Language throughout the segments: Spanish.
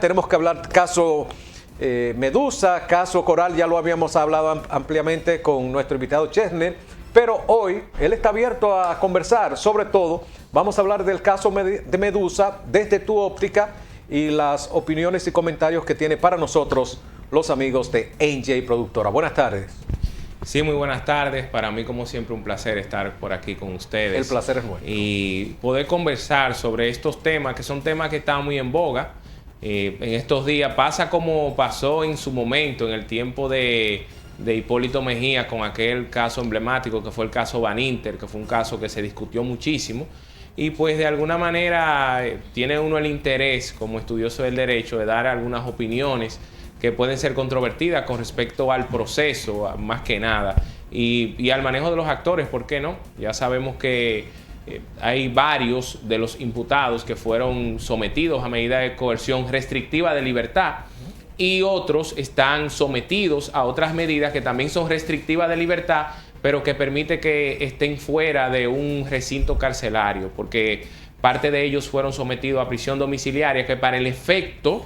Tenemos que hablar caso Medusa, caso Coral, ya lo habíamos hablado ampliamente con nuestro invitado Chesner, pero hoy él está abierto a conversar. Sobre todo, vamos a hablar del caso de Medusa desde tu óptica y las opiniones y comentarios que tiene para nosotros los amigos de NJ Productora. Buenas tardes. Sí, muy buenas tardes. Para mí, como siempre, un placer estar por aquí con ustedes. El placer es nuestro. Y poder conversar sobre estos temas, que son temas que están muy en boga. En estos días pasa como pasó en su momento, en el tiempo de Hipólito Mejía, con aquel caso emblemático que fue el caso Baninter, que fue un caso que se discutió muchísimo. Y pues de alguna manera tiene uno el interés, como estudioso del derecho, de dar algunas opiniones que pueden ser controvertidas con respecto al proceso, más que nada, y al manejo de los actores, ¿por qué no? Ya sabemos que hay varios de los imputados que fueron sometidos a medida de coerción restrictiva de libertad y otros están sometidos a otras medidas que también son restrictivas de libertad, pero que permite que estén fuera de un recinto carcelario, porque parte de ellos fueron sometidos a prisión domiciliaria, que para el efecto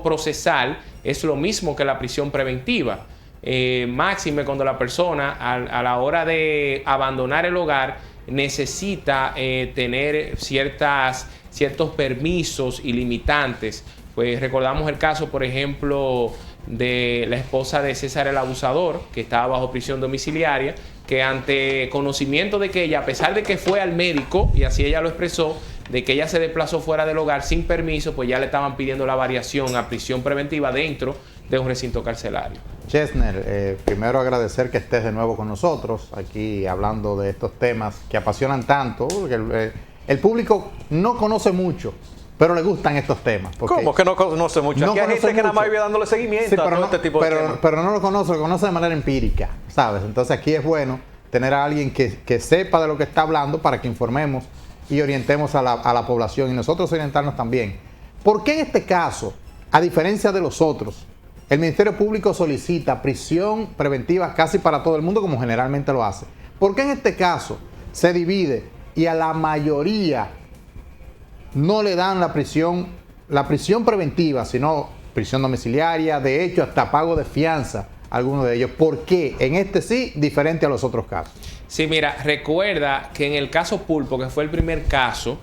procesal es lo mismo que la prisión preventiva. Máxime cuando la persona a la hora de abandonar el hogar necesita tener ciertos permisos y limitantes. Pues recordamos el caso, por ejemplo, de la esposa de César el Abusador, que estaba bajo prisión domiciliaria, que ante conocimiento de que ella, a pesar de que fue al médico, y así ella lo expresó, de que ella se desplazó fuera del hogar sin permiso, pues ya le estaban pidiendo la variación a prisión preventiva dentro de un recinto carcelario. Chesner, primero agradecer que estés de nuevo con nosotros, aquí hablando de estos temas que apasionan tanto, porque el público no conoce mucho, pero le gustan estos temas. ¿Cómo que no conoce mucho? Aquí hay gente que nada más vive dándole seguimiento a todo este tipo de temas. Pero no lo conoce de manera empírica, ¿sabes? Entonces aquí es bueno tener a alguien que sepa de lo que está hablando para que informemos y orientemos a la población y nosotros orientarnos también. ¿Por qué en este caso, a diferencia de los otros, el Ministerio Público solicita prisión preventiva casi para todo el mundo, como generalmente lo hace? ¿Por qué en este caso se divide y a la mayoría no le dan la prisión preventiva, sino prisión domiciliaria, de hecho hasta pago de fianza a algunos de ellos? ¿Por qué en este sí, diferente a los otros casos? Sí, mira, recuerda que en el caso Pulpo, que fue el primer caso,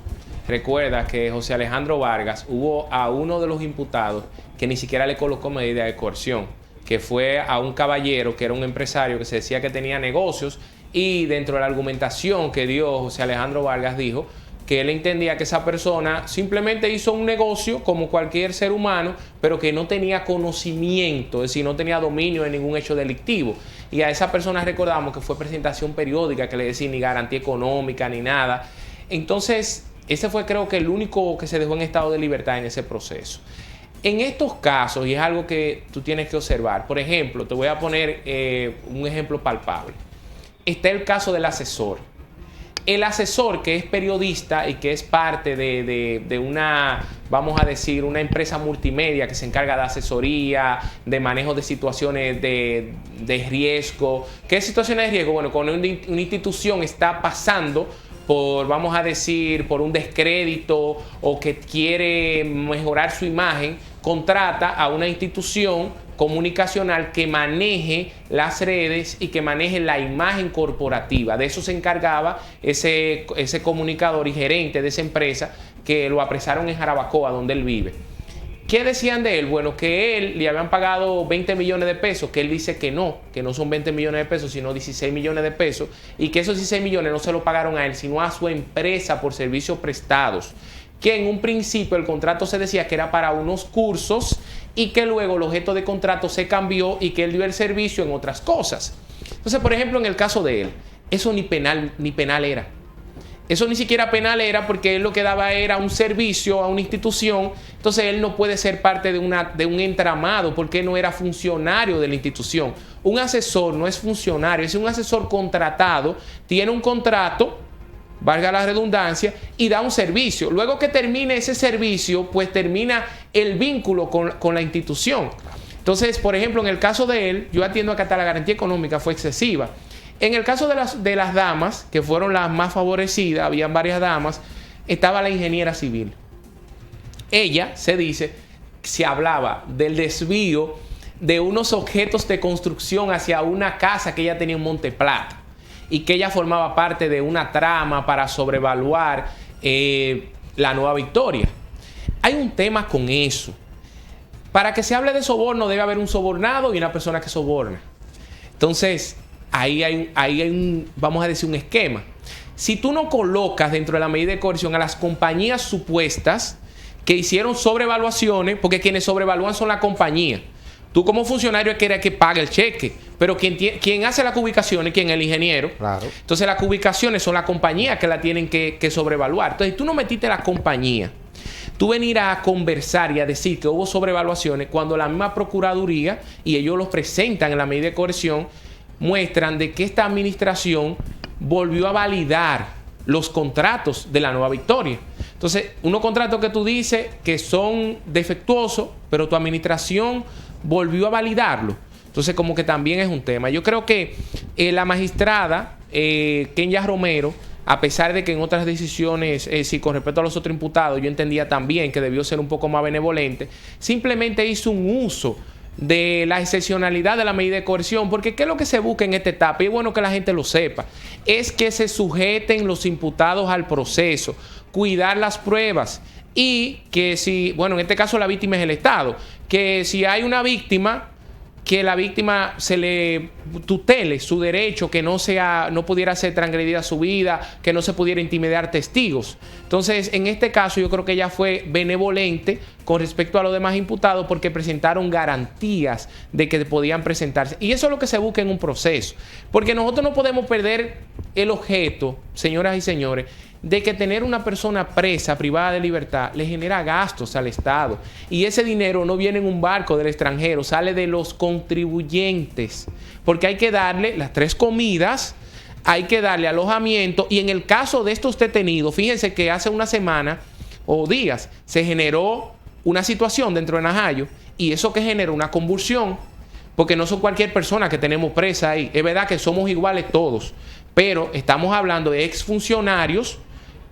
recuerda que José Alejandro Vargas hubo a uno de los imputados que ni siquiera le colocó medida de coerción, que fue a un caballero que era un empresario que se decía que tenía negocios, y dentro de la argumentación que dio José Alejandro Vargas dijo que él entendía que esa persona simplemente hizo un negocio como cualquier ser humano, pero que no tenía conocimiento, es decir, no tenía dominio de ningún hecho delictivo. Y a esa persona recordamos que fue presentación periódica, que le decía ni garantía económica ni nada. Entonces, ese fue, creo que, el único que se dejó en estado de libertad en ese proceso. En estos casos, y es algo que tú tienes que observar, por ejemplo, te voy a poner un ejemplo palpable. Está el caso del asesor. El asesor, que es periodista y que es parte de una, vamos a decir, una empresa multimedia que se encarga de asesoría, de manejo de situaciones de riesgo. ¿Qué situaciones de riesgo? Bueno, cuando una institución está pasando por, vamos a decir, por un descrédito o que quiere mejorar su imagen, contrata a una institución comunicacional que maneje las redes y que maneje la imagen corporativa. De eso se encargaba ese comunicador y gerente de esa empresa, que lo apresaron en Jarabacoa, donde él vive. ¿Qué decían de él? Bueno, que él le habían pagado 20 millones de pesos, que él dice que no son 20 millones de pesos, sino 16 millones de pesos, y que esos 16 millones no se lo pagaron a él, sino a su empresa por servicios prestados, que en un principio el contrato se decía que era para unos cursos y que luego el objeto de contrato se cambió y que él dio el servicio en otras cosas. Entonces, por ejemplo, en el caso de él, eso ni penal era. Eso ni siquiera penal era, porque él lo que daba era un servicio a una institución. Entonces él no puede ser parte de un entramado porque no era funcionario de la institución. Un asesor no es funcionario, es un asesor contratado, tiene un contrato, valga la redundancia, y da un servicio. Luego que termine ese servicio, pues termina el vínculo con la institución. Entonces, por ejemplo, en el caso de él, yo atiendo que hasta la garantía económica fue excesiva. En el caso de las damas, que fueron las más favorecidas, habían varias damas, estaba la ingeniera civil. ella, se dice, se hablaba del desvío de unos objetos de construcción hacia una casa que ella tenía en Monte Plata y que ella formaba parte de una trama para sobrevaluar la Nueva Victoria. Hay un tema con eso. Para que se hable de soborno debe haber un sobornado y una persona que soborna. Entonces, ahí hay un, vamos a decir, un esquema. Si tú no colocas dentro de la medida de coerción a las compañías supuestas que hicieron sobrevaluaciones, porque quienes sobrevalúan son la compañía. Tú como funcionario quieres que pague el cheque, pero quien hace las ubicaciones, quien es el ingeniero. Claro. Entonces las ubicaciones son las compañías que la tienen que sobrevaluar. Entonces tú no metiste la compañía. Tú venir a conversar y a decir que hubo sobrevaluaciones cuando la misma Procuraduría, y ellos los presentan en la medida de coerción, muestran de que esta administración volvió a validar los contratos de la Nueva Victoria. Entonces, unos contratos que tú dices que son defectuosos, pero tu administración volvió a validarlo. Entonces, como que también es un tema. Yo creo que la magistrada Kenya Romero, a pesar de que en otras decisiones, sí, con respecto a los otros imputados, yo entendía también que debió ser un poco más benevolente, simplemente hizo un uso de la excepcionalidad de la medida de coerción, porque ¿qué es lo que se busca en esta etapa? Y es bueno que la gente lo sepa, es que se sujeten los imputados al proceso, cuidar las pruebas y que si, bueno, en este caso la víctima es el Estado, que si hay una víctima, que la víctima se le tutele su derecho, que no pudiera ser transgredida su vida, que no se pudiera intimidar testigos. Entonces, en este caso, yo creo que ella fue benevolente con respecto a los demás imputados porque presentaron garantías de que podían presentarse. Y eso es lo que se busca en un proceso. Porque nosotros no podemos perder el objeto, señoras y señores, de que tener una persona presa, privada de libertad, le genera gastos al Estado. Y ese dinero no viene en un barco del extranjero, sale de los contribuyentes. Porque hay que darle las 3 comidas, hay que darle alojamiento. Y en el caso de estos detenidos, fíjense que hace una semana o días se generó una situación dentro de Najayo. Y eso que generó una convulsión, porque no son cualquier persona que tenemos presa ahí. Es verdad que somos iguales todos, pero estamos hablando de exfuncionarios,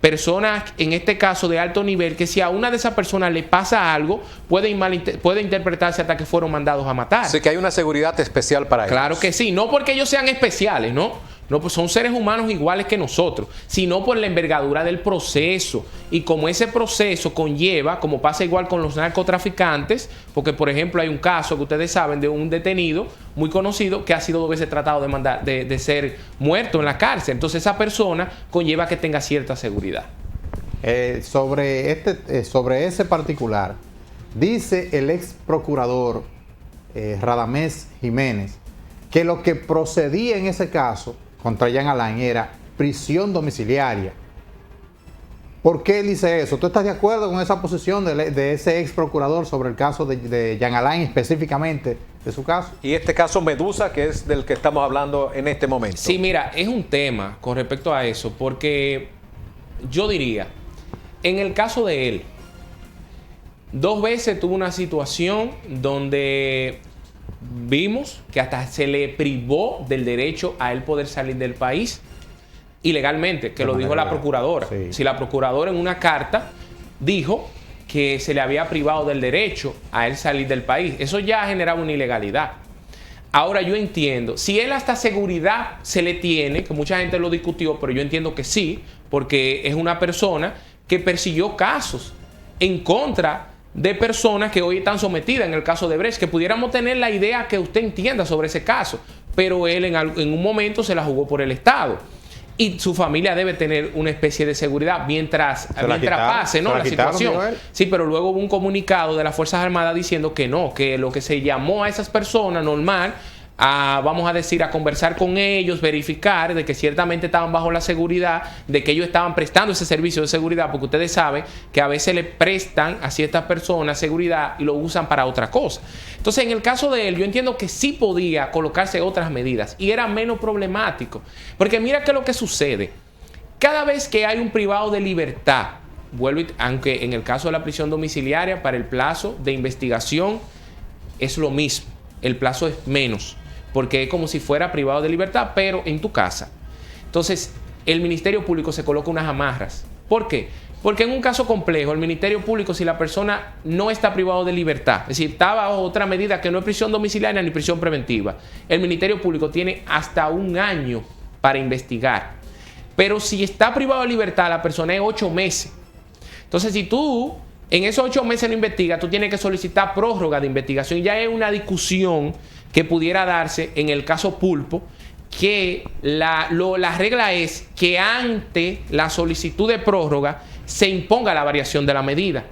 personas, en este caso de alto nivel, que si a una de esas personas le pasa algo, puede interpretarse hasta que fueron mandados a matar. Así que hay una seguridad especial para ellos. Claro que sí, no porque ellos sean especiales, ¿no? No, pues son seres humanos iguales que nosotros, sino por la envergadura del proceso. Y como ese proceso conlleva, como pasa igual con los narcotraficantes, porque por ejemplo hay un caso que ustedes saben de un detenido muy conocido que ha sido 2 veces tratado de ser muerto en la cárcel. Entonces esa persona conlleva que tenga cierta seguridad. Sobre ese particular, dice el ex procurador Radamés Jiménez que lo que procedía en ese caso contra Jean Alain era prisión domiciliaria. ¿Por qué él dice eso? ¿Tú estás de acuerdo con esa posición de ese ex procurador sobre el caso de Jean Alain específicamente, de su caso? Y este caso Medusa, que es del que estamos hablando en este momento. Sí, mira, es un tema con respecto a eso, porque yo diría, en el caso de él, 2 veces tuvo una situación donde vimos que hasta se le privó del derecho a él poder salir del país ilegalmente, que lo dijo la procuradora. Sí. Si la procuradora en una carta dijo que se le había privado del derecho a él salir del país, eso ya generaba una ilegalidad. Ahora yo entiendo, si él hasta seguridad se le tiene, que mucha gente lo discutió, pero yo entiendo que sí, porque es una persona que persiguió casos en contra de personas que hoy están sometidas, en el caso de Brecht, que pudiéramos tener la idea que usted entienda sobre ese caso, pero él en un momento se la jugó por el Estado. Y su familia debe tener una especie de seguridad mientras pase, ¿no?, la situación. Sí, pero luego hubo un comunicado de las Fuerzas Armadas diciendo que no, que lo que se llamó a esas personas normal, vamos a decir, a conversar con ellos, verificar de que ciertamente estaban bajo la seguridad, de que ellos estaban prestando ese servicio de seguridad, porque ustedes saben que a veces le prestan a ciertas personas seguridad y lo usan para otra cosa. Entonces, en el caso de él, yo entiendo que sí podía colocarse otras medidas y era menos problemático. Porque mira qué es lo que sucede. Cada vez que hay un privado de libertad, aunque en el caso de la prisión domiciliaria, para el plazo de investigación es lo mismo. El plazo es menos, porque es como si fuera privado de libertad, pero en tu casa. Entonces, el Ministerio Público se coloca unas amarras. ¿Por qué? Porque en un caso complejo, el Ministerio Público, si la persona no está privado de libertad, es decir, está bajo otra medida que no es prisión domiciliaria ni prisión preventiva, el Ministerio Público tiene hasta 1 año para investigar. Pero si está privado de libertad, la persona es 8 meses. Entonces, si tú en esos 8 meses no investigas, tú tienes que solicitar prórroga de investigación. Y ya es una discusión que pudiera darse en el caso Pulpo, que la regla es que ante la solicitud de prórroga se imponga la variación de la medida.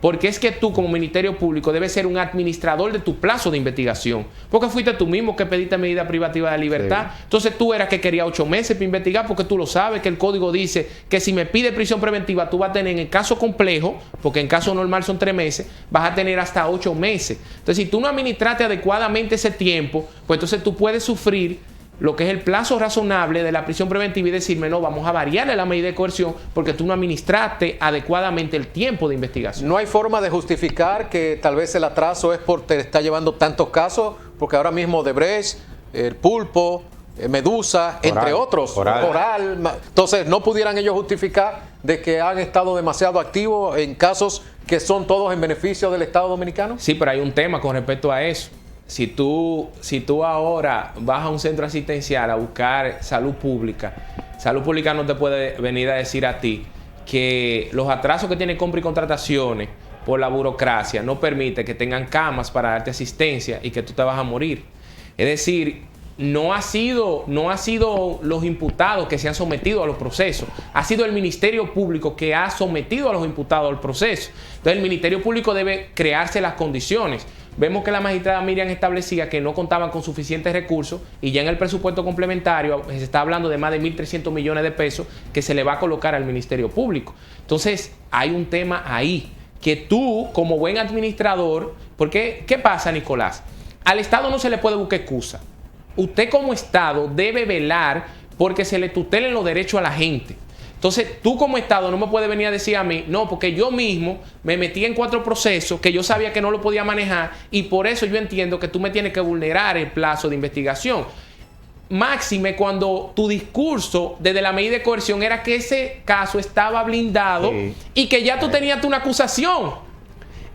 Porque es que tú como Ministerio Público debes ser un administrador de tu plazo de investigación. Porque fuiste tú mismo que pediste medida privativa de libertad. Sí. Entonces tú eras que quería 8 meses para investigar, porque tú lo sabes que el código dice que si me pide prisión preventiva tú vas a tener en el caso complejo, porque en caso normal son 3 meses, vas a tener hasta 8 meses. Entonces si tú no administraste adecuadamente ese tiempo, pues entonces tú puedes sufrir lo que es el plazo razonable de la prisión preventiva y decirme, no, vamos a variarle la medida de coerción porque tú no administraste adecuadamente el tiempo de investigación. No hay forma de justificar que tal vez el atraso es porque te está llevando tantos casos, porque ahora mismo Odebrecht, el Pulpo, Medusa, entre otros, Coral. Entonces, ¿no pudieran ellos justificar de que han estado demasiado activos en casos que son todos en beneficio del Estado Dominicano? Sí, pero hay un tema con respecto a eso. Si tú ahora vas a un centro asistencial a buscar salud pública no te puede venir a decir a ti que los atrasos que tiene compra y contrataciones por la burocracia no permite que tengan camas para darte asistencia y que tú te vas a morir. Es decir, no ha sido los imputados que se han sometido a los procesos, ha sido el Ministerio Público que ha sometido a los imputados al proceso. Entonces el Ministerio Público debe crearse las condiciones. Vemos que la magistrada Miriam establecía que no contaban con suficientes recursos y ya en el presupuesto complementario se está hablando de más de 1.300 millones de pesos que se le va a colocar al Ministerio Público. Entonces hay un tema ahí que tú como buen administrador, porque ¿qué pasa, Nicolás? Al Estado no se le puede buscar excusa. Usted como Estado debe velar porque se le tutelen los derechos a la gente. Entonces, tú como Estado no me puedes venir a decir a mí, no, porque yo mismo me metí en 4 procesos que yo sabía que no lo podía manejar y por eso yo entiendo que tú me tienes que vulnerar el plazo de investigación. Máxime cuando tu discurso desde la medida de coerción era que ese caso estaba blindado y que ya tú tenías una acusación.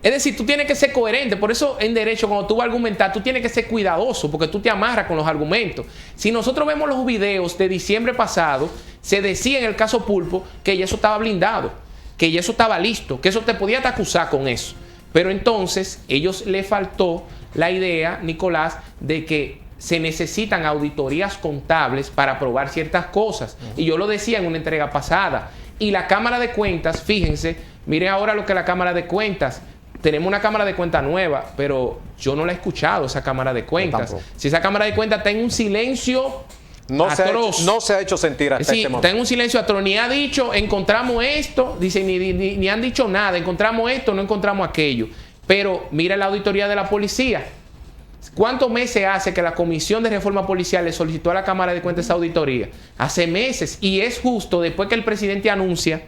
Es decir, tú tienes que ser coherente. Por eso en derecho, cuando tú vas a argumentar, tú tienes que ser cuidadoso porque tú te amarras con los argumentos. Si nosotros vemos los videos de diciembre pasado, se decía en el caso Pulpo que ya eso estaba blindado, que ya eso estaba listo, que eso te podía acusar con eso. Pero entonces, ellos le faltó la idea, Nicolás, de que se necesitan auditorías contables para probar ciertas cosas. Y yo lo decía en una entrega pasada. Y la Cámara de Cuentas, fíjense, miren ahora lo que la Cámara de Cuentas... Tenemos una Cámara de Cuentas nueva, pero yo no la he escuchado, esa Cámara de Cuentas. Si esa Cámara de Cuentas está en un silencio atroz. No se ha hecho sentir hasta este momento. Está en un silencio atroz. Ni ha dicho, encontramos esto, dice, ni han dicho nada. Encontramos esto, no encontramos aquello. Pero mira la auditoría de la policía. ¿Cuántos meses hace que la Comisión de Reforma Policial le solicitó a la Cámara de Cuentas esa auditoría? Hace meses. Y es justo después que el presidente anuncia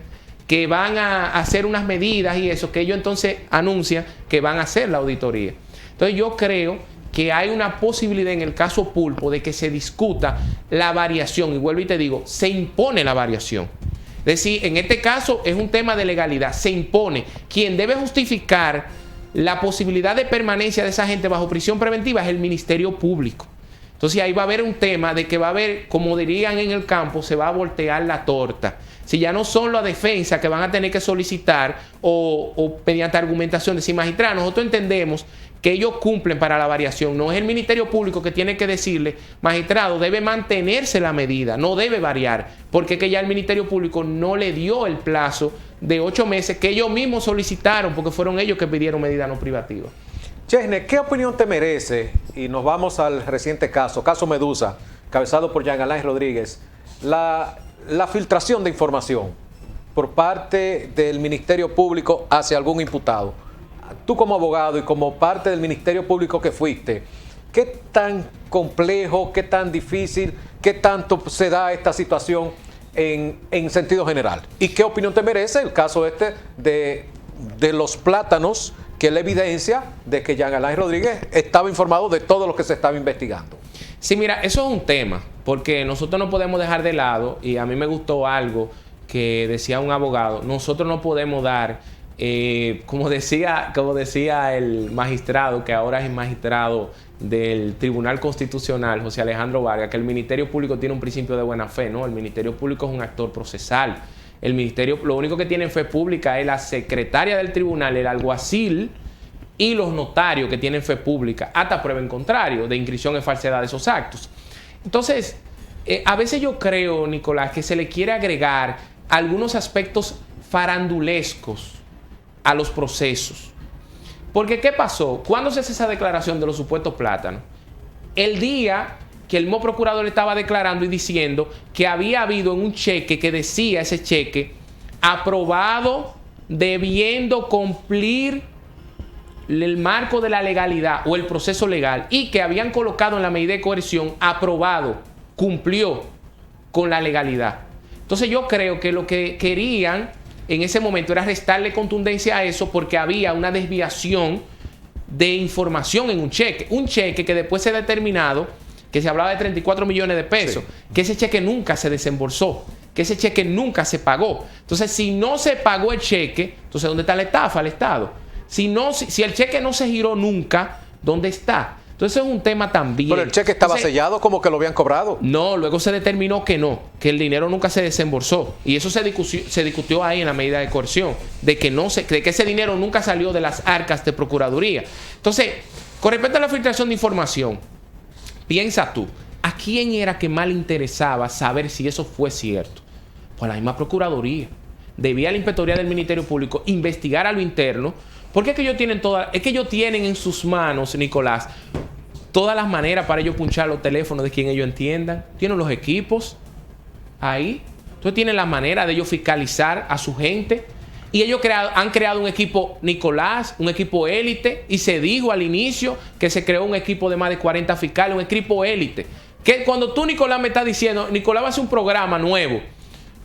que van a hacer unas medidas y eso, que ellos entonces anuncian que van a hacer la auditoría. Entonces yo creo que hay una posibilidad en el caso Pulpo de que se discuta la variación. Y vuelvo y te digo, se impone la variación. Es decir, en este caso es un tema de legalidad, se impone. Quien debe justificar la posibilidad de permanencia de esa gente bajo prisión preventiva es el Ministerio Público. Entonces ahí va a haber un tema de que va a haber, como dirían en el campo, se va a voltear la torta. Si ya no son la defensa que van a tener que solicitar o mediante argumentación, decir, magistrado, nosotros entendemos que ellos cumplen para la variación. No es el Ministerio Público que tiene que decirle, magistrado, debe mantenerse la medida, no debe variar, porque que ya el Ministerio Público no le dio el plazo de 8 meses que ellos mismos solicitaron, porque fueron ellos que pidieron medida no privativa. Chesne, ¿qué opinión te merece? Y nos vamos al reciente caso Medusa, cabezado por Jean Alain Rodríguez. La filtración de información por parte del Ministerio Público hacia algún imputado. Tú como abogado y como parte del Ministerio Público que fuiste, ¿qué tan complejo, qué tan difícil, qué tanto se da esta situación en sentido general? ¿Y qué opinión te merece el caso de los plátanos, que es la evidencia de que Jean Alain Rodríguez estaba informado de todo lo que se estaba investigando? Sí, mira, eso es un tema, porque nosotros no podemos dejar de lado, y a mí me gustó algo que decía un abogado, nosotros no podemos dar, como decía el magistrado, que ahora es el magistrado del Tribunal Constitucional, José Alejandro Vargas, que el Ministerio Público tiene un principio de buena fe, ¿no? El Ministerio Público es un actor procesal. El Ministerio, lo único que tiene en fe pública es la secretaria del tribunal, el alguacil y los notarios que tienen fe pública, hasta prueba en contrario, de inscripción en falsedad de esos actos. Entonces, a veces yo creo, Nicolás, que se le quiere agregar algunos aspectos farandulescos a los procesos. Porque, ¿qué pasó? ¿Cuándo se hace esa declaración de los supuestos plátanos? El día que el mismo procurador estaba declarando y diciendo que había habido en un cheque que decía ese cheque aprobado debiendo cumplir el marco de la legalidad o el proceso legal, y que habían colocado en la medida de coerción aprobado, cumplió con la legalidad. Entonces yo creo que lo que querían en ese momento era restarle contundencia a eso, porque había una desviación de información en un cheque que después se ha determinado que se hablaba de 34 millones de pesos, sí, que ese cheque nunca se desembolsó, que ese cheque nunca se pagó. Entonces, si no se pagó el cheque, entonces ¿dónde está la estafa al Estado? Si el cheque no se giró nunca, ¿dónde está? Entonces es un tema también. Pero el cheque estaba sellado, como que lo habían cobrado. No, luego se determinó que no, que el dinero nunca se desembolsó. Y eso se discutió ahí en la medida de coerción, de que ese dinero nunca salió de las arcas de Procuraduría. Entonces, con respecto a la filtración de información, piensa tú, ¿a quién era que más le interesaba saber si eso fue cierto? Pues la misma Procuraduría. Debía la Inspectoría del Ministerio Público investigar a lo interno, porque es que ellos tienen en sus manos, Nicolás, todas las maneras para ellos punchar los teléfonos de quien ellos entiendan. Tienen los equipos ahí. Entonces tienen la manera de ellos fiscalizar a su gente. Y ellos han creado un equipo, Nicolás, un equipo élite. Y se dijo al inicio que se creó un equipo de más de 40 fiscales, un equipo élite. Que cuando tú, Nicolás, me estás diciendo, Nicolás va a hacer un programa nuevo.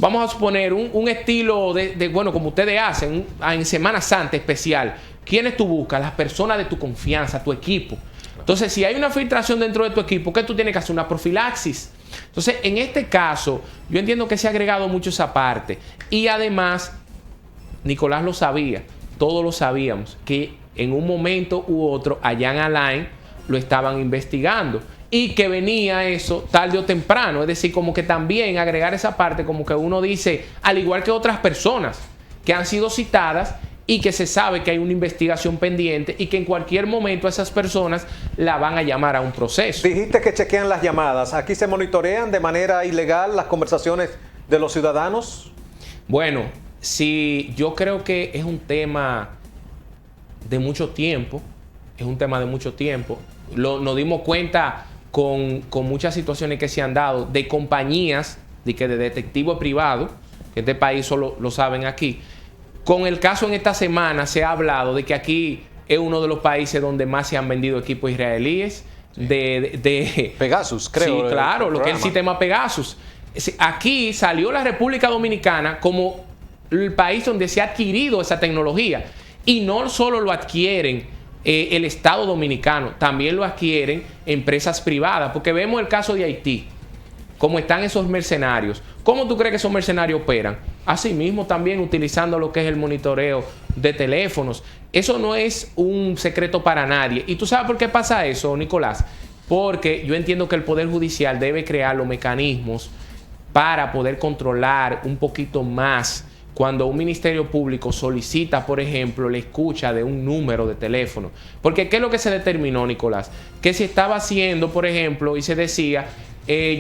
Vamos a suponer un estilo bueno, como ustedes hacen, en Semana Santa especial. ¿Quiénes tú buscas? Las personas de tu confianza, tu equipo. Entonces, si hay una filtración dentro de tu equipo, ¿qué tú tienes que hacer? Una profilaxis. Entonces, en este caso, yo entiendo que se ha agregado mucho esa parte. Y además, Nicolás lo sabía, todos lo sabíamos, que en un momento u otro, allá en Alain, lo estaban investigando. Y que venía eso tarde o temprano. Es decir, como que también agregar esa parte, como que uno dice, al igual que otras personas que han sido citadas y que se sabe que hay una investigación pendiente y que en cualquier momento a esas personas la van a llamar a un proceso. Dijiste que chequean las llamadas. ¿Aquí se monitorean de manera ilegal las conversaciones de los ciudadanos? Bueno, sí, yo creo que es un tema de mucho tiempo. Es un tema de mucho tiempo. Nos dimos cuenta con muchas situaciones que se han dado de compañías de detectives privados, que este país solo lo saben aquí. Con el caso en esta semana se ha hablado de que aquí es uno de los países donde más se han vendido equipos israelíes. Sí. Pegasus, creo. Sí, claro, lo que es el sistema Pegasus. Aquí salió la República Dominicana como el país donde se ha adquirido esa tecnología. Y no solo lo adquieren el Estado dominicano, también lo adquieren empresas privadas, porque vemos el caso de Haití, cómo están esos mercenarios. ¿Cómo tú crees que esos mercenarios operan? Asimismo, también utilizando lo que es el monitoreo de teléfonos. Eso no es un secreto para nadie. ¿Y tú sabes por qué pasa eso, Nicolás? Porque yo entiendo que el Poder Judicial debe crear los mecanismos para poder controlar un poquito más cuando un ministerio público solicita, por ejemplo, la escucha de un número de teléfono. Porque ¿qué es lo que se determinó, Nicolás? Que se estaba haciendo, por ejemplo, y se decía,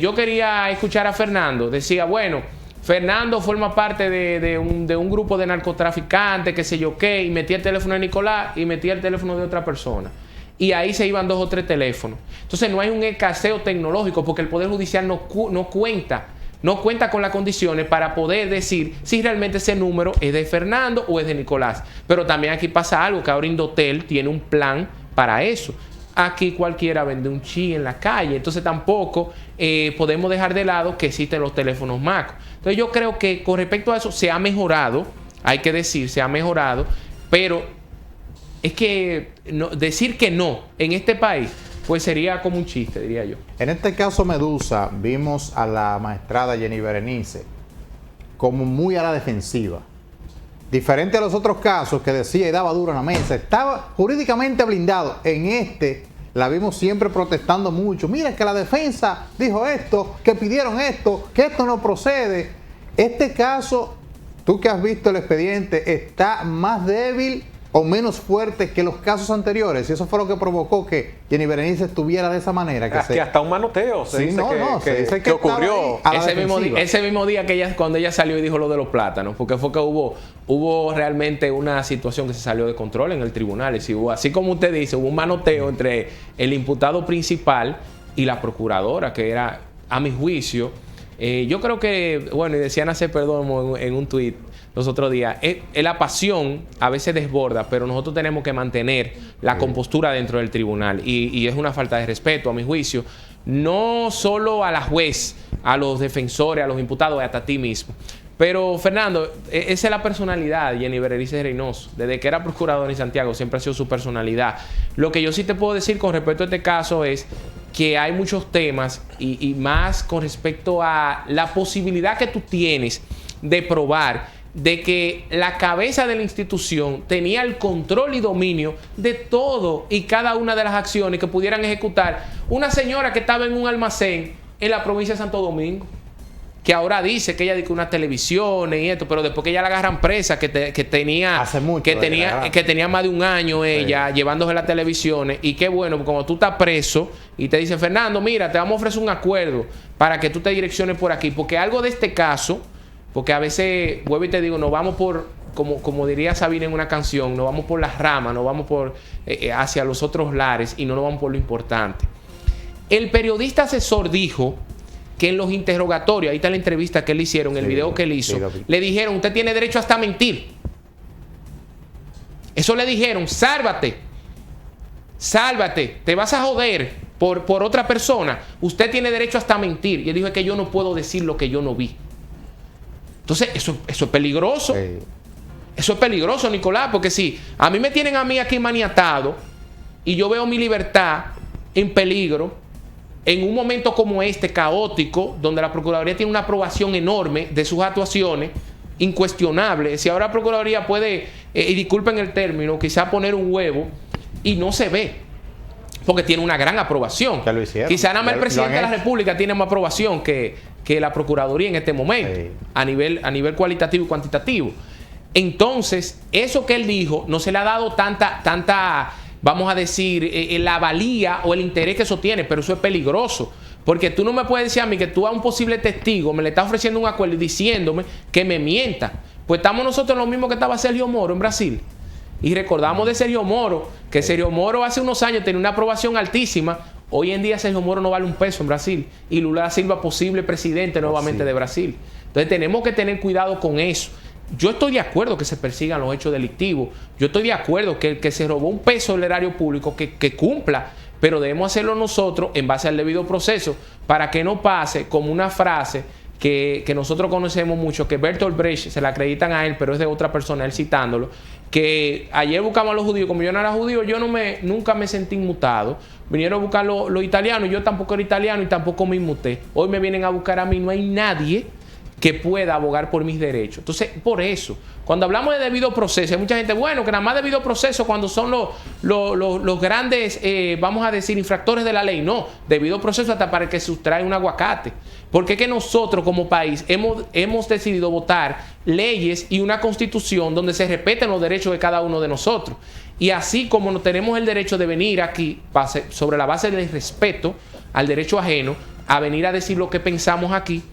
yo quería escuchar a Fernando. Decía, bueno, Fernando forma parte de un grupo de narcotraficantes, qué sé yo qué, y metía el teléfono de Nicolás y metía el teléfono de otra persona. Y ahí se iban 2 o 3 teléfonos. Entonces no hay un escaseo tecnológico porque el Poder Judicial no cuenta con las condiciones para poder decir si realmente ese número es de Fernando o es de Nicolás. Pero también aquí pasa algo, que ahora Indotel tiene un plan para eso. Aquí cualquiera vende un chi en la calle, entonces tampoco podemos dejar de lado que existen los teléfonos macro. Entonces yo creo que con respecto a eso se ha mejorado, hay que decir, se ha mejorado, pero es que decir que no en este país pues sería como un chiste, diría yo. En este caso Medusa, vimos a la magistrada Jenny Berenice como muy a la defensiva. Diferente a los otros casos que decía y daba duro en la mesa, estaba jurídicamente blindado. En este la vimos siempre protestando mucho. Mira que la defensa dijo esto, que pidieron esto, que esto no procede. Este caso, tú que has visto el expediente, está más débil o menos fuerte que los casos anteriores, y eso fue lo que provocó que Jenny Berenice estuviera de esa manera. Que hasta un manoteo se dice que ocurrió. Ese mismo día que cuando ella salió y dijo lo de los plátanos, porque fue que hubo realmente una situación que se salió de control en el tribunal. Y si hubo, así como usted dice, hubo un manoteo entre el imputado principal y la procuradora, que era, a mi juicio, yo creo que, bueno, y decían hacer perdón en un tuit los otros días, la pasión a veces desborda, pero nosotros tenemos que mantener la compostura dentro del tribunal, y es una falta de respeto, a mi juicio, no solo a la juez, a los defensores, a los imputados, hasta a ti mismo. Pero, Fernando, esa es la personalidad de Jenny Berenice Reynoso. Desde que era procuradora en Santiago, siempre ha sido su personalidad. Lo que yo sí te puedo decir con respecto a este caso es que hay muchos temas, y más con respecto a la posibilidad que tú tienes de probar de que la cabeza de la institución tenía el control y dominio de todo y cada una de las acciones que pudieran ejecutar una señora que estaba en un almacén en la provincia de Santo Domingo, que ahora dice que ella dice unas televisiones y esto, pero después que ella la agarran presa, que tenía más de un año ella llevándose las televisiones. Y qué bueno, porque cuando tú estás preso y te dicen, Fernando, mira, te vamos a ofrecer un acuerdo para que tú te direcciones por aquí, porque algo de este caso, porque a veces, vuelvo y te digo, nos vamos por, como diría Sabina en una canción, nos vamos por las ramas, nos vamos por hacia los otros lares y no nos vamos por lo importante. El periodista asesor dijo que en los interrogatorios, ahí está la entrevista que le hicieron, el video que él hizo, le dijeron, usted tiene derecho hasta a mentir. Eso le dijeron, sálvate, te vas a joder por otra persona, usted tiene derecho hasta a mentir. Y él dijo que yo no puedo decir lo que yo no vi. Entonces, eso es peligroso. Eso es peligroso, Nicolás, porque si a mí me tienen a mí aquí maniatado y yo veo mi libertad en peligro, en un momento como este, caótico, donde la Procuraduría tiene una aprobación enorme de sus actuaciones, incuestionable. Si ahora la Procuraduría puede, y disculpen el término, quizá poner un huevo y no se ve, porque tiene una gran aprobación. Ya lo hicieron. Quizá nada más el presidente de la República tiene más aprobación que la Procuraduría en este momento, a nivel cualitativo y cuantitativo. Entonces, eso que él dijo, no se le ha dado tanta vamos a decir, la valía o el interés que eso tiene, pero eso es peligroso. Porque tú no me puedes decir a mí que tú a un posible testigo me le estás ofreciendo un acuerdo y diciéndome que me mienta. Pues estamos nosotros en lo mismo que estaba Sergio Moro en Brasil. Y recordamos de Sergio Moro, que Sergio Moro hace unos años tenía una aprobación altísima. Hoy en día Sergio Moro no vale un peso en Brasil. Y Lula da Silva posible presidente nuevamente de Brasil. Entonces tenemos que tener cuidado con eso. Yo estoy de acuerdo que se persigan los hechos delictivos. Yo estoy de acuerdo que el que se robó un peso del erario público que cumpla. Pero debemos hacerlo nosotros en base al debido proceso para que no pase como una frase que nosotros conocemos mucho, que Bertolt Brecht se la acreditan a él, pero es de otra persona, él citándolo, que ayer buscamos a los judíos, como yo no era judío, yo nunca me sentí inmutado. Vinieron a buscar los italianos, yo tampoco era italiano y tampoco me inmuté. Hoy me vienen a buscar a mí, no hay nadie que pueda abogar por mis derechos. Entonces, por eso, cuando hablamos de debido proceso, hay mucha gente, bueno, que nada más debido proceso cuando son los grandes, vamos a decir, infractores de la ley. No, debido proceso hasta para el que sustrae un aguacate. Porque es que nosotros como país hemos decidido votar leyes y una constitución donde se respeten los derechos de cada uno de nosotros. Y así como no tenemos el derecho de venir aquí, sobre la base del respeto al derecho ajeno, a venir a decir lo que pensamos aquí,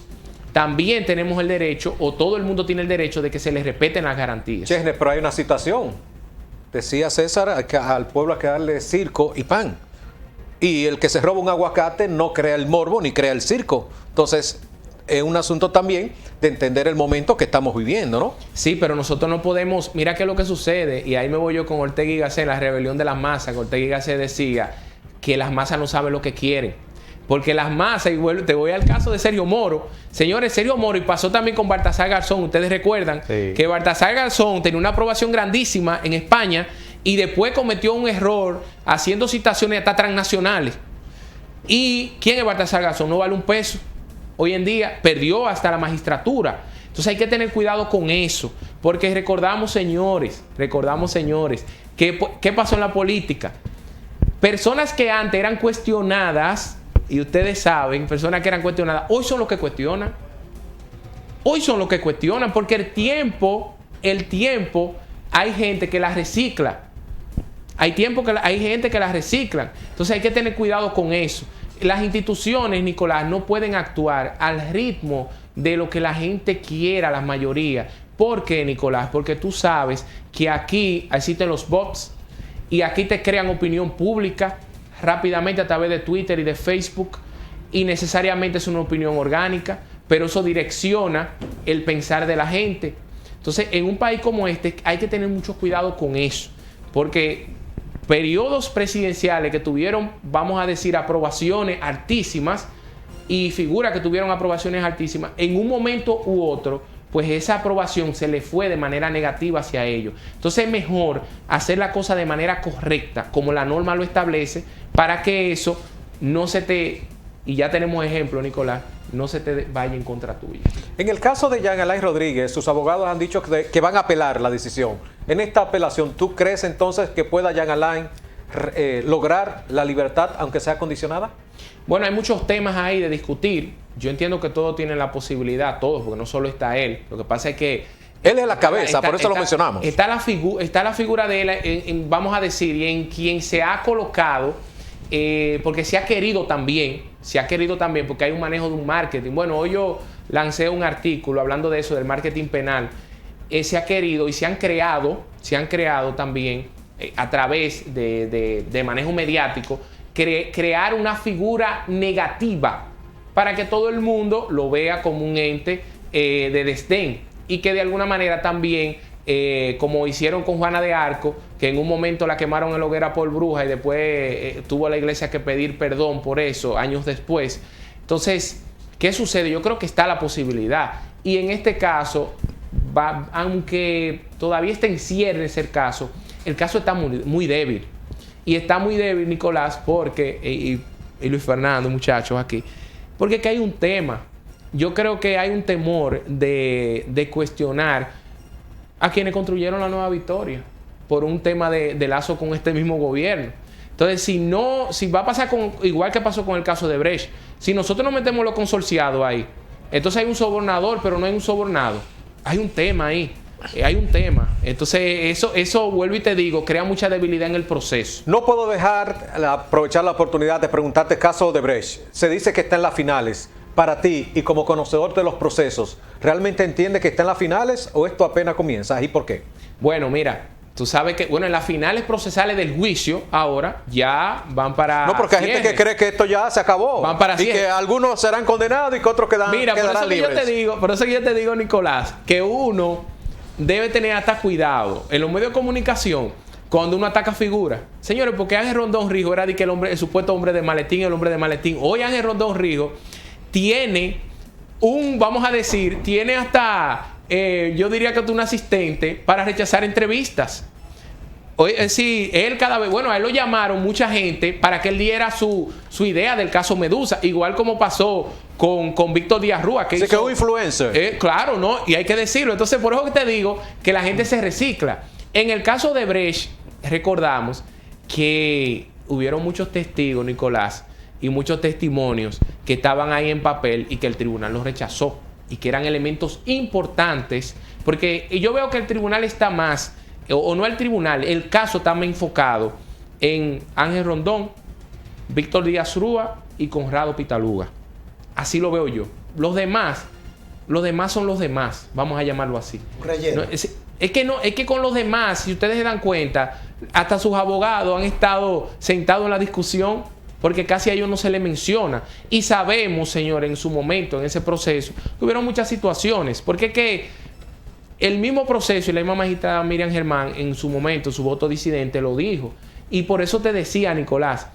también tenemos el derecho, o todo el mundo tiene el derecho, de que se les respeten las garantías. Chesner, pero hay una situación. Decía César que al pueblo hay que darle circo y pan. Y el que se roba un aguacate no crea el morbo ni crea el circo. Entonces, es un asunto también de entender el momento que estamos viviendo, ¿no? Sí, pero nosotros no podemos... Mira qué es lo que sucede, y ahí me voy yo con Ortega y Gasset, la rebelión de las masas, que Ortega y Gasset decía que las masas no saben lo que quieren. Porque las masas, y bueno, te voy al caso de Sergio Moro. Señores, Sergio Moro, y pasó también con Baltasar Garzón, ustedes recuerdan que Baltasar Garzón tenía una aprobación grandísima en España y después cometió un error haciendo citaciones hasta transnacionales. ¿Y quién es Baltasar Garzón? No vale un peso. Hoy en día perdió hasta la magistratura. Entonces hay que tener cuidado con eso, porque recordamos, señores, ¿qué pasó en la política? Personas que antes eran cuestionadas, y ustedes saben, personas que eran cuestionadas, hoy son los que cuestionan. Hoy son los que cuestionan, porque el tiempo, hay gente que las recicla. Hay gente que las reciclan. Entonces hay que tener cuidado con eso. Las instituciones, Nicolás, no pueden actuar al ritmo de lo que la gente quiera, la mayoría. ¿Por qué, Nicolás? Porque tú sabes que aquí existen los bots y aquí te crean opinión pública rápidamente a través de Twitter y de Facebook, y necesariamente es una opinión orgánica, pero eso direcciona el pensar de la gente. Entonces, en un país como este hay que tener mucho cuidado con eso, porque periodos presidenciales que tuvieron, vamos a decir, aprobaciones altísimas, y figuras que tuvieron aprobaciones altísimas, en un momento u otro, pues esa aprobación se le fue de manera negativa hacia ellos. Entonces es mejor hacer la cosa de manera correcta, como la norma lo establece, para que eso no se te, y ya tenemos ejemplo, Nicolás, no se te vaya en contra tuya. En el caso de Jean Alain Rodríguez, sus abogados han dicho que van a apelar la decisión. En esta apelación, ¿tú crees entonces que pueda Jean Alain lograr la libertad, aunque sea condicionada? Bueno, hay muchos temas ahí de discutir. Yo entiendo que todos tienen la posibilidad, todos, porque no solo está él. Lo que pasa es que él es la cabeza, por eso lo mencionamos. Está la figura de él, vamos a decir, y en quien se ha colocado, porque se ha querido también, porque hay un manejo de un marketing. Bueno, hoy yo lancé un artículo hablando de eso, del marketing penal. Se ha querido y se han creado también, a través de manejo mediático, crear una figura negativa para que todo el mundo lo vea como un ente de desdén, y que de alguna manera también, como hicieron con Juana de Arco, que en un momento la quemaron en la hoguera por bruja y después tuvo la iglesia que pedir perdón por eso años después. Entonces, ¿qué sucede? Yo creo que está la posibilidad, y en este caso, aunque todavía está en ciernes el caso está muy débil. Y está muy débil, Nicolás, porque, y Luis Fernando, muchachos, aquí, porque que hay un tema. Yo creo que hay un temor de cuestionar a quienes construyeron la Nueva Victoria por un tema de lazo con este mismo gobierno. Entonces, si va a pasar igual que pasó con el caso de Brecht, si nosotros nos metemos los consorciados ahí, entonces hay un sobornador, pero no hay un sobornado. Hay un tema ahí. Hay un tema. Entonces, eso vuelvo y te digo, crea mucha debilidad en el proceso. No puedo aprovechar la oportunidad de preguntarte el caso de Brecht. Se dice que está en las finales. Para ti, y como conocedor de los procesos, ¿realmente entiendes que está en las finales o esto apenas comienza? ¿Y por qué? Bueno, mira, tú sabes que, en las finales procesales del juicio, ahora ya van para No, porque hay gente que cree que esto ya se acabó. Van para y que algunos serán condenados y que otros quedarán libres. Por eso que yo te digo, Nicolás, que uno debe tener hasta cuidado en los medios de comunicación cuando uno ataca figuras. Señores, porque Ángel Rondón Rijo era el supuesto hombre de maletín, el hombre de maletín. Hoy Ángel Rondón Rijo tiene tiene hasta, yo diría que un asistente para rechazar entrevistas. Sí, él cada vez, a él lo llamaron mucha gente para que él diera su idea del caso Medusa, igual como pasó con Víctor Díaz Rúa. Que es un influencer. Claro, ¿no? Y hay que decirlo. Entonces, por eso que te digo que la gente se recicla. En el caso de Brecht, recordamos que hubieron muchos testigos, Nicolás, y muchos testimonios que estaban ahí en papel y que el tribunal los rechazó, y que eran elementos importantes, porque yo veo que el tribunal está más, o no el tribunal, el caso está más enfocado en Ángel Rondón, Víctor Díaz Rúa y Conrado Pitaluga. Así lo veo yo. Los demás son los demás, vamos a llamarlo así. Relleno. Es que con los demás, si ustedes se dan cuenta, hasta sus abogados han estado sentados en la discusión, porque casi a ellos no se les menciona. Y sabemos, señores, en su momento, en ese proceso, que hubieron muchas situaciones, porque es que el mismo proceso, y la misma magistrada Miriam Germán, en su momento, su voto disidente, lo dijo. Y por eso te decía, Nicolás,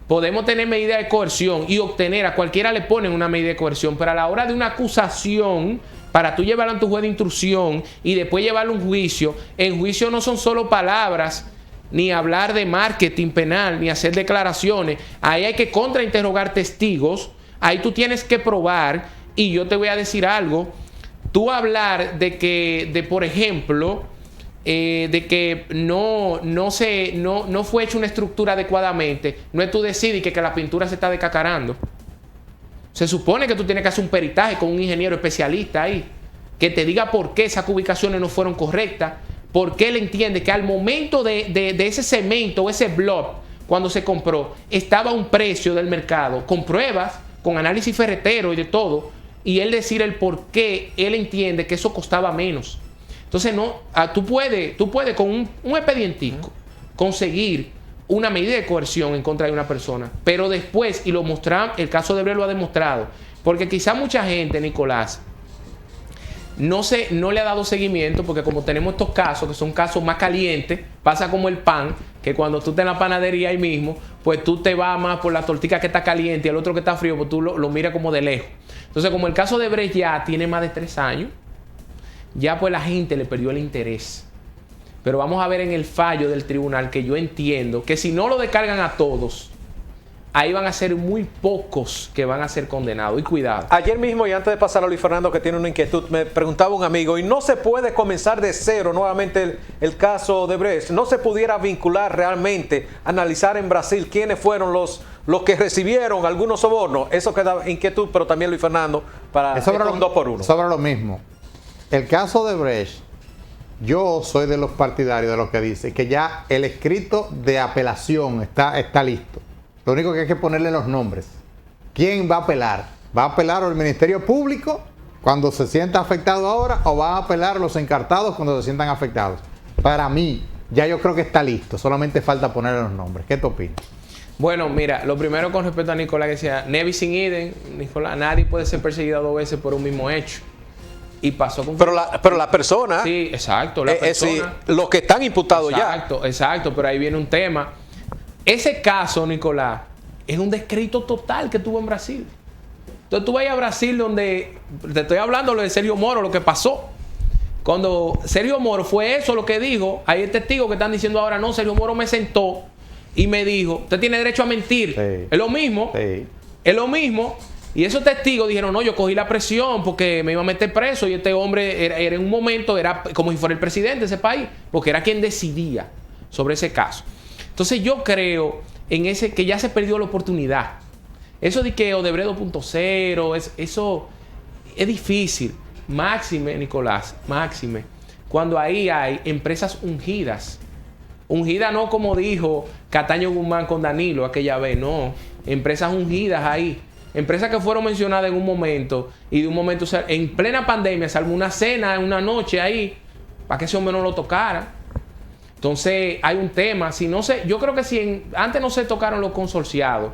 podemos tener medidas de coerción y obtener, a cualquiera le ponen una medida de coerción, pero a la hora de una acusación, para tú llevarlo ante un juez de instrucción y después llevarlo a un juicio, en juicio no son solo palabras, ni hablar de marketing penal, ni hacer declaraciones. Ahí hay que contrainterrogar testigos, ahí tú tienes que probar. Y yo te voy a decir algo, tú hablar de que, por ejemplo, de que no fue hecha una estructura adecuadamente, no es tú decidir que la pintura se está decacarando. Se supone que tú tienes que hacer un peritaje con un ingeniero especialista ahí, que te diga por qué esas ubicaciones no fueron correctas, por qué él entiende que al momento de ese cemento o ese block, cuando se compró, estaba a un precio del mercado, con pruebas, con análisis ferretero y de todo, y él decir el por qué él entiende que eso costaba menos. Entonces, tú puedes con un expedientico conseguir una medida de coerción en contra de una persona, pero después, y lo mostramos, el caso de Brecht lo ha demostrado, porque quizá mucha gente, Nicolás, no le ha dado seguimiento, porque como tenemos estos casos, que son casos más calientes, pasa como el pan, que cuando tú estás en la panadería ahí mismo, pues tú te vas más por la tortilla que está caliente y el otro que está frío, pues tú lo miras como de lejos. Entonces, como el caso de Brecht ya tiene más de 3 años, ya pues la gente le perdió el interés. Pero vamos a ver en el fallo del tribunal, que yo entiendo que si no lo descargan a todos, ahí van a ser muy pocos que van a ser condenados. Y cuidado. Ayer mismo, y antes de pasar a Luis Fernando, que tiene una inquietud, me preguntaba un amigo, y no se puede comenzar de cero nuevamente el caso de Brecht. No se pudiera vincular realmente, analizar en Brasil quiénes fueron los que recibieron algunos sobornos. Eso queda inquietud, pero también Luis Fernando, para un 2 por 1. Sobre lo mismo. El caso de Brecht, yo soy de los partidarios de los que dice que ya el escrito de apelación está listo. Lo único que hay que ponerle los nombres. ¿Quién va a apelar? ¿Va a apelar el Ministerio Público cuando se sienta afectado ahora o va a apelar los encartados cuando se sientan afectados? Para mí, ya yo creo que está listo. Solamente falta ponerle los nombres. ¿Qué te opinas? Bueno, mira, lo primero con respecto a Nicolás, que decía, Nevis sin idem, Nicolás, nadie puede ser perseguido 2 veces por un mismo hecho. Y pasó con... Pero la persona... Sí, exacto. La persona, los que están imputados Exacto, pero ahí viene un tema. Ese caso, Nicolás, es un descrédito total que tuvo en Brasil. Entonces tú vas a Brasil, donde te estoy hablando lo de Sergio Moro, lo que pasó. Cuando Sergio Moro fue eso lo que dijo, hay testigos que están diciendo ahora, no, Sergio Moro me sentó y me dijo, usted tiene derecho a mentir. Sí. Es lo mismo. Sí. Es lo mismo. Y esos testigos dijeron, no, yo cogí la presión porque me iba a meter preso y este hombre era en un momento, era como si fuera el presidente de ese país, porque era quien decidía sobre ese caso. Entonces yo creo que ya se perdió la oportunidad. Eso de que Odebrecht 2.0, eso es difícil. Máxime, Nicolás, máxime. Cuando ahí hay empresas ungidas. Ungidas no como dijo Cataño Guzmán con Danilo aquella vez, no. Empresas ungidas ahí. Empresas que fueron mencionadas en un momento y de un momento, en plena pandemia, se armó una cena, una noche ahí, para que ese hombre no lo tocara. Entonces, hay un tema. Yo creo que si antes no se tocaron los consorciados,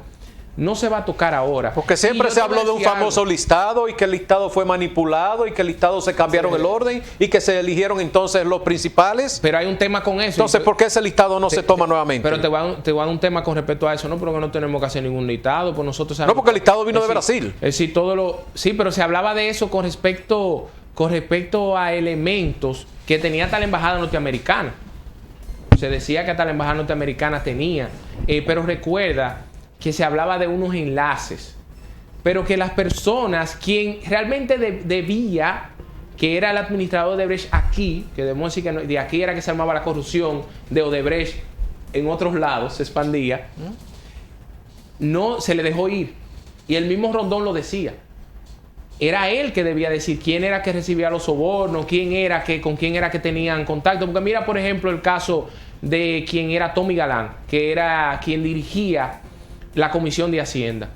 no se va a tocar ahora. Porque siempre se habló de un famoso listado y que el listado fue manipulado y que el listado se cambiaron el orden y que se eligieron entonces los principales. Pero hay un tema con eso. Entonces, ¿por qué ese listado no se toma nuevamente? Pero te voy a dar un tema con respecto a eso, ¿no? Porque no tenemos que hacer ningún listado. Pues nosotros sabemos, no, porque el listado vino de Brasil. Sí, pero se hablaba de eso con respecto a elementos que tenía hasta la embajada norteamericana. Se decía que hasta la embajada norteamericana tenía. Pero recuerda que se hablaba de unos enlaces, pero que las personas, quien realmente debía, que era el administrador de Odebrecht aquí, que debemos decir que de aquí era que se armaba la corrupción de Odebrecht, en otros lados se expandía, no se le dejó ir. Y el mismo Rondón lo decía. Era él que debía decir quién era que recibía los sobornos, con quién era que tenían contacto. Porque mira, por ejemplo, el caso de quien era Tommy Galán, que era quien dirigía la Comisión de Hacienda.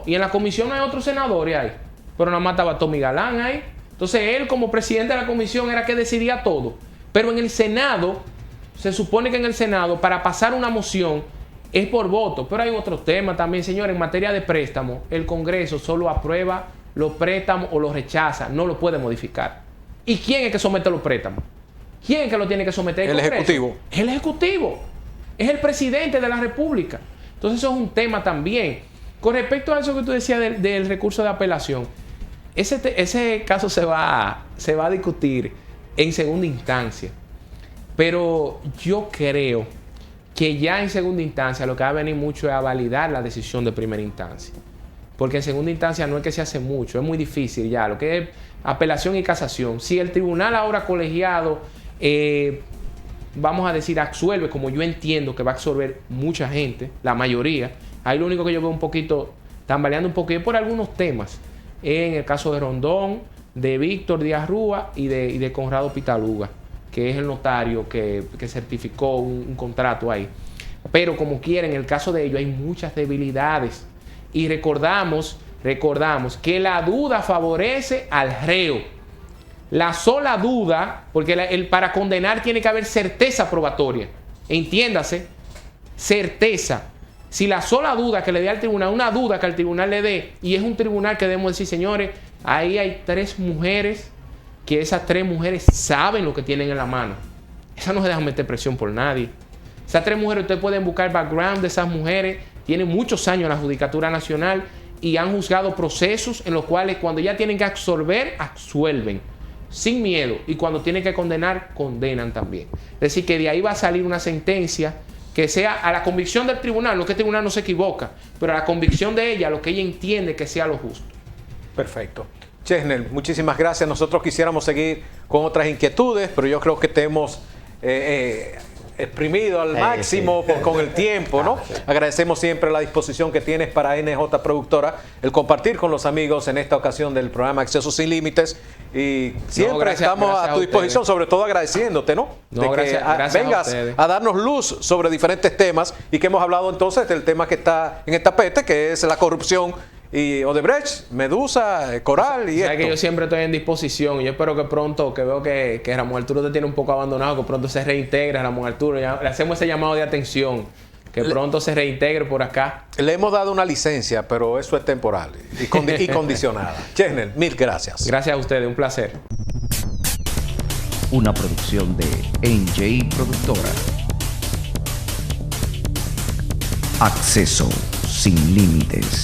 Y en la comisión no hay otros senadores ahí, pero nada más estaba Tommy Galán ahí. Entonces él, como presidente de la comisión, era que decidía todo. Pero en el Senado, se supone que en el Senado, para pasar una moción, es por voto. Pero hay otro tema también, señores. En materia de préstamo, el Congreso solo aprueba los préstamos o los rechaza, no lo puede modificar. ¿Y quién es que somete los préstamos? ¿Quién es que lo tiene que someter? El Ejecutivo. El Ejecutivo. Es el presidente de la República. Entonces eso es un tema también. Con respecto a eso que tú decías del recurso de apelación, ese caso se va a discutir en segunda instancia. Pero yo creo que ya en segunda instancia lo que va a venir mucho es a validar la decisión de primera instancia. porque en segunda instancia no es que se hace mucho, es muy difícil ya, lo que es apelación y casación. Si el tribunal ahora colegiado, vamos a decir, absuelve, como yo entiendo que va a absorber mucha gente, la mayoría, ahí lo único que yo veo un poquito, tambaleando un poquito, por algunos temas, en el caso de Rondón, de Víctor Díaz Rúa y de Conrado Pitaluga, que es el notario que certificó un contrato ahí. Pero como quiera, en el caso de ellos hay muchas debilidades. Y recordamos que la duda favorece al reo. La sola duda, porque para condenar tiene que haber certeza probatoria. Entiéndase, certeza. Si la sola duda que le dé al tribunal, una duda que al tribunal le dé, y es un tribunal que debemos decir, señores, ahí hay 3 mujeres, que esas 3 mujeres saben lo que tienen en la mano. Esas no se dejan meter presión por nadie. Esas 3 mujeres, ustedes pueden buscar el background de esas mujeres, tienen muchos años en la Judicatura Nacional y han juzgado procesos en los cuales cuando ya tienen que absorber, absuelven, sin miedo. Y cuando tienen que condenar, condenan también. Es decir, que de ahí va a salir una sentencia que sea a la convicción del tribunal, no que el tribunal no se equivoca, pero a la convicción de ella, lo que ella entiende que sea lo justo. Perfecto. Chesnel, muchísimas gracias. Nosotros quisiéramos seguir con otras inquietudes, pero yo creo que te hemos exprimido al máximo con el tiempo, ¿no? Agradecemos siempre la disposición que tienes para NJ Productora, el compartir con los amigos en esta ocasión del programa Acceso Sin Límites, y siempre estamos a tu disposición, sobre todo agradeciéndote, ¿no? De que vengas a darnos luz sobre diferentes temas, y que hemos hablado entonces del tema que está en el tapete, que es la corrupción y Odebrecht, Medusa, Coral y esto. Que yo siempre estoy en disposición. Yo espero que pronto, que veo que Ramón Arturo te tiene un poco abandonado, que pronto se reintegre Ramón Arturo. Ya, le hacemos ese llamado de atención, que pronto se reintegre por acá. Le hemos dado una licencia, pero eso es temporal y condicionada. Chesnel, mil gracias. Gracias a ustedes, un placer. Una producción de NJ Productora. Acceso Sin Límites.